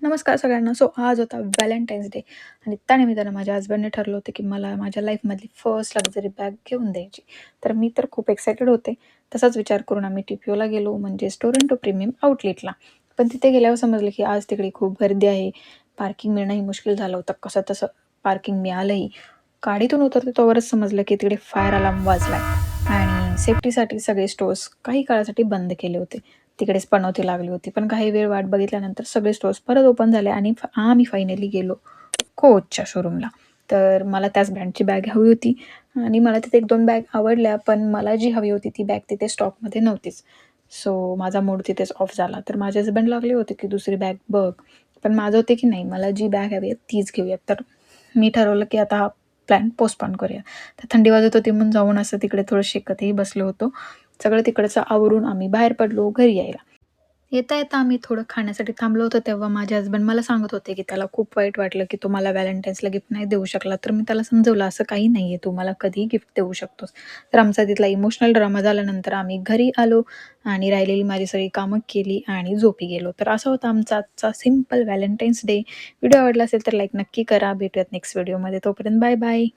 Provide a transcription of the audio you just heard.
नमस्कार सगळ्यांना. आज होता व्हॅलेंटाईन्स डे आणि त्यानिमित्तानं माझ्या हसबंडने ठरवलं होतं, की मला माझ्या लाईफमधली फर्स्ट लक्झरी बॅग घेऊन द्यायची. तर मी तर खूप एक्सायटेड होते. तसाच विचार करून आम्ही TPOला गेलो, म्हणजे टोरंटो प्रीमियम आउटलेटला. पण तिथे गेल्यावर समजलं, की आज तिकडे खूप गर्दी आहे. पार्किंग मिळणंही मुश्किल झालं होतं. कसं-तसं पार्किंग मिळालंही. गाडीतून उतरते तोवरच समजलं, की तिकडे फायर अलार्म वाजलाय आणि सेफ्टीसाठी सगळे स्टोअर्स काही काळासाठी बंद केले होते. तिकडेच पनौती लागली होती. पण काही वेळ वाट बघितल्यानंतर सगळे स्टोअर्स परत ओपन झाले आणि आम्ही फायनली गेलो कोचच्या शोरूमला. तर मला त्याच ब्रँडची बॅग हवी होती आणि मला तिथे 1-2 बॅग आवडल्या, पण मला जी हवी होती ती बॅग तिथे स्टॉकमध्ये नव्हतीच. माझा मूड तिथेच ऑफ झाला. तर माझे हसबंड लागले होते, की "दुसरी बॅग बघ." पण माझं होते, की नाही मला जी बॅग हवी आहे तीच घेऊयात. तर मी ठरवलं, की आता हा प्लॅन पोस्टपोन करूया. तर थंडी वाजत होती म्हणून जाऊन असं तिकडे थोडं शेकतही बसलो होतो. सगळं तिकडचं आवरून आम्ही बाहेर पडलो घरी यायला. येता-येता आम्ही थोडं खाण्यासाठी थांबलो होतो, तेव्हा माझे हसबंड मला सांगत होते, की त्याला खूप वाईट वाटलं, की तो मला व्हॅलेंटाईन्सला गिफ्ट नाही देऊ शकला. तर मी त्याला समजवलं, "असं काही नाहीये, तू मला कधीही गिफ्ट देऊ शकतोस." तर आमचा तिथला इमोशनल ड्रामा झाल्यानंतर आम्ही घरी आलो आणि राहिलेली माझी सगळी कामं केली आणि झोपी गेलो. तर असा होता आमचा आजचा सिंपल व्हॅलेंटाईन्स डे. व्हिडिओ आवडला असेल तर लाईक नक्की करा. भेटूयात नेक्स्ट व्हिडिओमध्ये. तोपर्यंत बाय बाय.